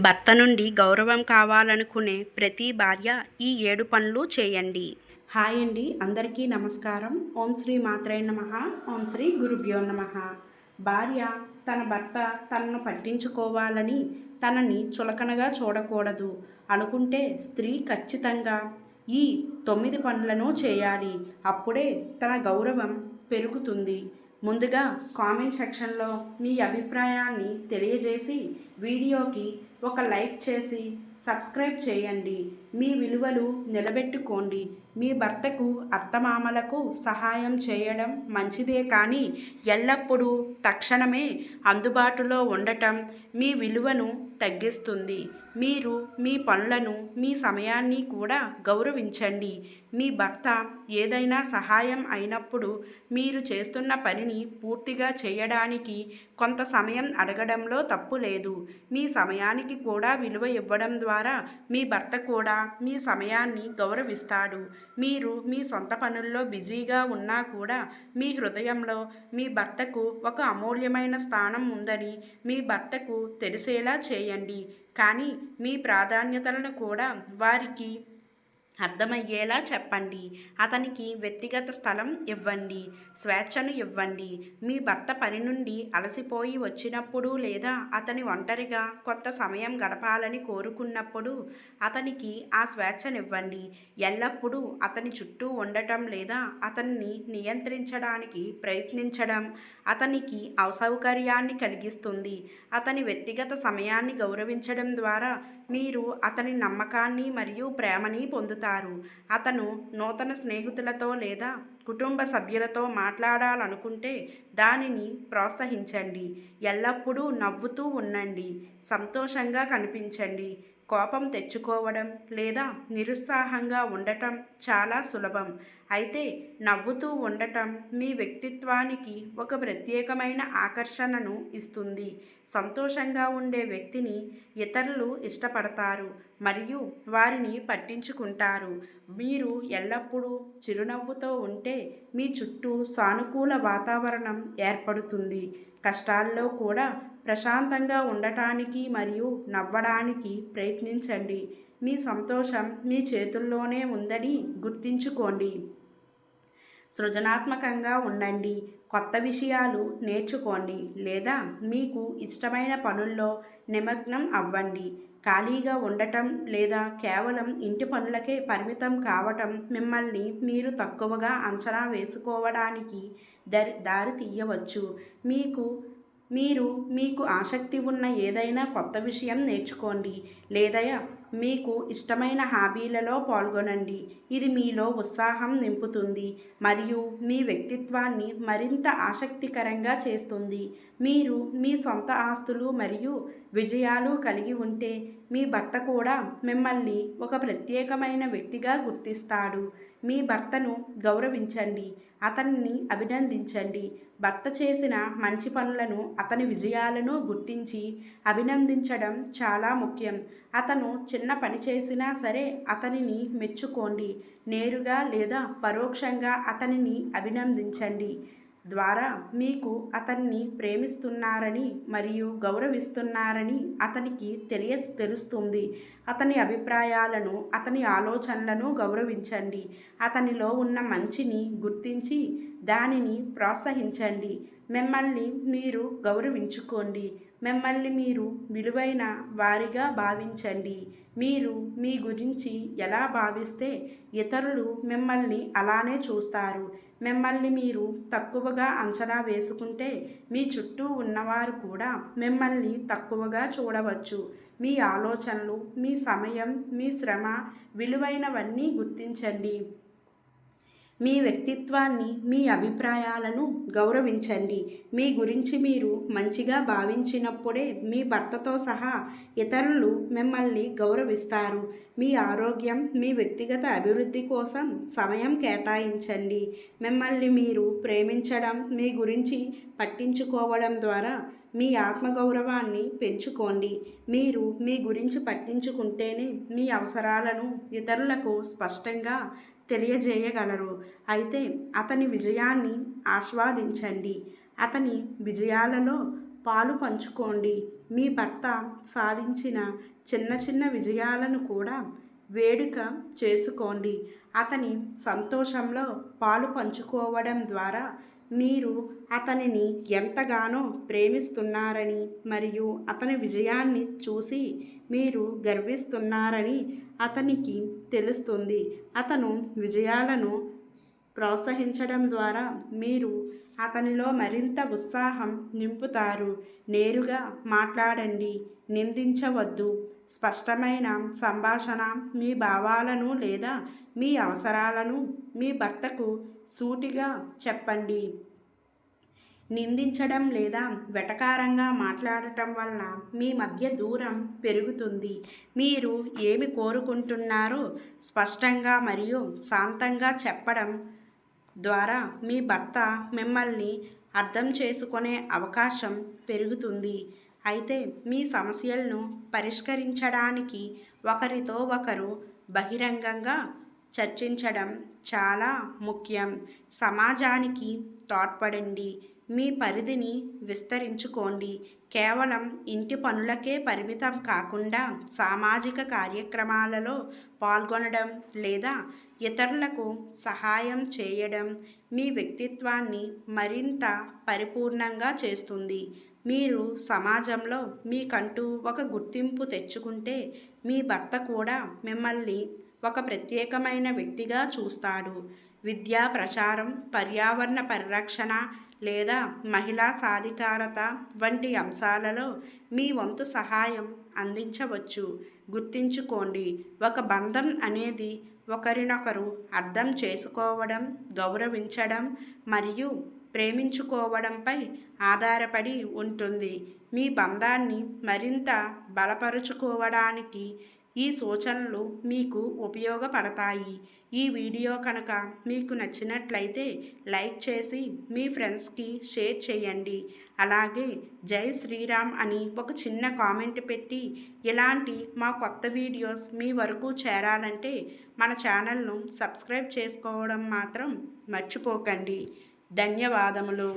భర్త నుండి గౌరవం కావాలనుకునే ప్రతి భార్య ఈ 7 పనులు చేయండి. హాయ్ అండి, అందరికీ నమస్కారం. ఓం శ్రీ మాత్రే నమః. ఓం శ్రీ గురుభ్యో నమః. భార్య తన భర్త తనను పట్టించుకోవాలని, తనని చులకనగా చూడకూడదు అనుకుంటే స్త్రీ ఖచ్చితంగా ఈ 9 పనులను చేయాలి. అప్పుడే తన గౌరవం పెరుగుతుంది. ముందుగా కామెంట్ సెక్షన్లో మీ అభిప్రాయాన్ని తెలియజేసి వీడియోకి ఒక లైక్ చేసి సబ్స్క్రైబ్ చేయండి. మీ విలువలు నిలబెట్టుకోండి. మీ భర్తకు అత్తమామలకు సహాయం చేయడం మంచిదే, కానీ ఎల్లప్పుడూ తక్షణమే అందుబాటులో ఉండటం మీ విలువను తగ్గిస్తుంది. మీరు మీ పనులను, మీ సమయాన్ని కూడా గౌరవించండి. మీ భర్త ఏదైనా సహాయం అయినప్పుడు మీరు చేస్తున్న పనిని పూర్తిగా చేయడానికి కొంత సమయం అడగడంలో తప్పు లేదు. మీ సమయానికి కూడా విలువ ఇవ్వడం ద్వారా మీ భర్త కూడా మీ సమయాన్ని గౌరవిస్తాడు. మీరు మీ సొంత పనుల్లో బిజీగా ఉన్నా కూడా మీ హృదయంలో మీ భర్తకు ఒక అమూల్యమైన స్థానం ఉందని మీ భర్తకు తెలిసేలా చేయండి. కానీ మీ ప్రాధాన్యతలను కూడా వారికి అర్థమయ్యేలా చెప్పండి. అతనికి వ్యక్తిగత స్థలం ఇవ్వండి, స్వేచ్ఛను ఇవ్వండి. మీ భర్త పని నుండి అలసిపోయి వచ్చినప్పుడు లేదా అతని ఒంటరిగా కొంత సమయం గడపాలని కోరుకున్నప్పుడు అతనికి ఆ స్వేచ్ఛనివ్వండి. ఎల్లప్పుడూ అతని చుట్టూ ఉండటం లేదా అతన్ని నియంత్రించడానికి ప్రయత్నించడం అతనికి అసౌకర్యాన్ని కలిగిస్తుంది. అతని వ్యక్తిగత సమయాన్ని గౌరవించడం ద్వారా మీరు అతని నమ్మకాన్ని మరియు ప్రేమని పొందుతారు. అతను నూతన స్నేహితులతో లేదా కుటుంబ సభ్యులతో మాట్లాడాలనుకుంటే దానిని ప్రోత్సహించండి. ఎల్లప్పుడూ నవ్వుతూ ఉండండి, సంతోషంగా కనిపించండి. కోపం తెచ్చుకోవడం లేదా నిరుత్సాహంగా ఉండటం చాలా సులభం. అయితే నవ్వుతూ ఉండటం మీ వ్యక్తిత్వానికి ఒక ప్రత్యేకమైన ఆకర్షణను ఇస్తుంది. సంతోషంగా ఉండే వ్యక్తిని ఇతరులు ఇష్టపడతారు మరియు వారిని పట్టించుకుంటారు. మీరు ఎల్లప్పుడూ చిరునవ్వుతో ఉంటే మీ చుట్టూ సానుకూల వాతావరణం ఏర్పడుతుంది. కష్టాల్లో కూడా ప్రశాంతంగా ఉండటానికి మరియు నవ్వడానికి ప్రయత్నించండి. మీ సంతోషం మీ చేతుల్లోనే ఉందని గుర్తుంచుకోండి. సృజనాత్మకంగా ఉండండి, కొత్త విషయాలు నేర్చుకోండి లేదా మీకు ఇష్టమైన పనుల్లో నిమగ్నం అవ్వండి. ఖాళీగా ఉండటం లేదా కేవలం ఇంటి పనులకే పరిమితం కావటం మిమ్మల్ని మీరు తక్కువగా అంచనా వేసుకోవడానికి దారి తీయవచ్చు. మీకు ఆసక్తి ఉన్న ఏదైనా కొత్త విషయం నేర్చుకోండి లేదా మీకు ఇష్టమైన హాబీలలో పాల్గొనండి. ఇది మీలో ఉత్సాహం నింపుతుంది మరియు మీ వ్యక్తిత్వాన్ని మరింత ఆసక్తికరంగా చేస్తుంది. మీరు మీ సొంత ఆస్తులు మరియు విజయాలు కలిగి ఉంటే మీ భర్త కూడా మిమ్మల్ని ఒక ప్రత్యేకమైన వ్యక్తిగా గుర్తిస్తాడు. మీ భర్తను గౌరవించండి, అతన్ని అభినందించండి. భర్త చేసిన మంచి పనులను, అతని విజయాలను గుర్తించి అభినందించడం చాలా ముఖ్యం. అతను చిన్న పని చేసినా సరే అతనిని మెచ్చుకోండి. నేరుగా లేదా పరోక్షంగా అతనిని అభినందించండి ద్వారా మీకు అతన్ని ప్రేమిస్తున్నారని మరియు గౌరవిస్తున్నారని అతనికి తెలుస్తుంది. అతని అభిప్రాయాలను, అతని ఆలోచనలను గౌరవించండి. అతనిలో ఉన్న మంచిని గుర్తించి దానిని ప్రోత్సహించండి. మిమ్మల్ని మీరు గౌరవించుకోండి. మిమ్మల్ని మీరు విలువైన వారిగా భావించండి. మీరు మీ గురించి ఎలా భావిస్తే ఇతరులు మిమ్మల్ని అలానే చూస్తారు. మిమ్మల్ని మీరు తక్కువగా అంచనా వేసుకుంటే మీ చుట్టూ ఉన్నవారు కూడా మిమ్మల్ని తక్కువగా చూడవచ్చు. మీ ఆలోచనలు, మీ సమయం, మీ శ్రమ విలువైనవన్నీ గుర్తించండి. మీ వ్యక్తిత్వాన్ని, మీ అభిప్రాయాలను గౌరవించండి. మీ గురించి మీరు మంచిగా భావించినప్పుడే మీ భర్తతో సహా ఇతరులు మిమ్మల్ని గౌరవిస్తారు. మీ ఆరోగ్యం, మీ వ్యక్తిగత అభివృద్ధి కోసం సమయం కేటాయించండి. మిమ్మల్ని మీరు ప్రేమించడం, మీ గురించి పట్టించుకోవడం ద్వారా మీ ఆత్మగౌరవాన్ని పెంచుకోండి. మీరు మీ గురించి పట్టించుకుంటేనే మీ అవసరాలను ఇతరులకు స్పష్టంగా తెలియజేయగలరు. అయితే అతని విజయాన్ని ఆస్వాదించండి, అతని విజయాలలో పాలు పంచుకోండి. మీ భర్త సాధించిన చిన్న చిన్న విజయాలను కూడా వేడుక చేసుకోండి. అతని సంతోషంలో పాలు పంచుకోవడం ద్వారా మీరు అతనిని ఎంతగానో ప్రేమిస్తున్నారని మరియు అతని విజయాన్ని చూసి మీరు గర్విస్తున్నారని అతనికి తెలుస్తుంది. అతను విజయాలను ప్రోత్సహించడం ద్వారా మీరు అతనిలో మరింత ఉత్సాహం నింపుతారు. నేరుగా మాట్లాడండి, నిందించవద్దు. స్పష్టమైన సంభాషణ మీ భావాలను లేదా మీ అవసరాలను మీ భర్తకు సూటిగా చెప్పండి. నిందించడం లేదా వెటకారంగా మాట్లాడటం వల్ల మీ మధ్య దూరం పెరుగుతుంది. మీరు ఏమి కోరుకుంటున్నారో స్పష్టంగా మరియు శాంతంగా చెప్పడం ద్వారా మీ భర్త మిమ్మల్ని అర్థం చేసుకునే అవకాశం పెరుగుతుంది. అయితే మీ సమస్యలను పరిష్కరించడానికి ఒకరితో ఒకరు బహిరంగంగా చర్చించడం చాలా ముఖ్యం. సమాజానికి తోడ్పడండి, మీ పరిధిని విస్తరించుకోండి. కేవలం ఇంటి పనులకే పరిమితం కాకుండా సామాజిక కార్యక్రమాలలో పాల్గొనడం లేదా ఇతరులకు సహాయం చేయడం మీ వ్యక్తిత్వాన్ని మరింత పరిపూర్ణంగా చేస్తుంది. మీరు సమాజంలో మీకంటూ ఒక గుర్తింపు తెచ్చుకుంటే మీ భర్త కూడా మిమ్మల్ని ఒక ప్రత్యేకమైన వ్యక్తిగా చూస్తాడు. విద్యా ప్రచారం, పర్యావరణ పరిరక్షణ లేదా మహిళా సాధికారత వంటి అంశాలలో మీ వంతు సహాయం అందించవచ్చు. గుర్తుంచుకోండి, ఒక బంధం అనేది ఒకరినొకరు అర్థం చేసుకోవడం, గౌరవించడం మరియు ప్రేమించుకోవడంపై ఆధారపడి ఉంటుంది. మీ బంధాన్ని మరింత బలపరుచుకోవడానికి ఈ సూచనలు మీకు ఉపయోగపడతాయి. ఈ వీడియో కనుక మీకు నచ్చినట్లయితే లైక్ చేసి మీ ఫ్రెండ్స్కి షేర్ చేయండి. అలాగే జై శ్రీరామ్ అని ఒక చిన్న కామెంట్ పెట్టి ఇలాంటి మా కొత్త వీడియోస్ మీ వరకు చేరాలంటే మన ఛానల్ను సబ్స్క్రైబ్ చేసుకోవడం మాత్రం మర్చిపోకండి. ధన్యవాదములు.